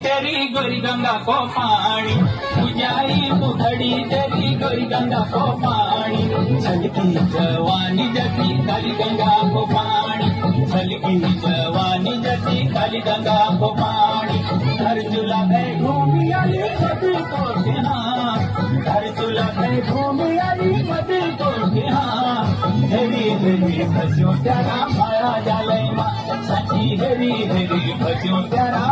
तेरी गोरी गंगा को पानी पूजाई मुखड़ी तेरी गोरी गंगा को पानी छलकी जवानी जैसी काली गंगा को पानी छलकी जवानी जैसी काली गंगा को पानी घर चूल्हा पे घूमी आली मधु को हाँ घर चूल्हा पे घूमी आली मधु को हाँ हेरी हेरी भजो प्यारा माया जाले माँ सची हेरी हेरी भजो प्यारा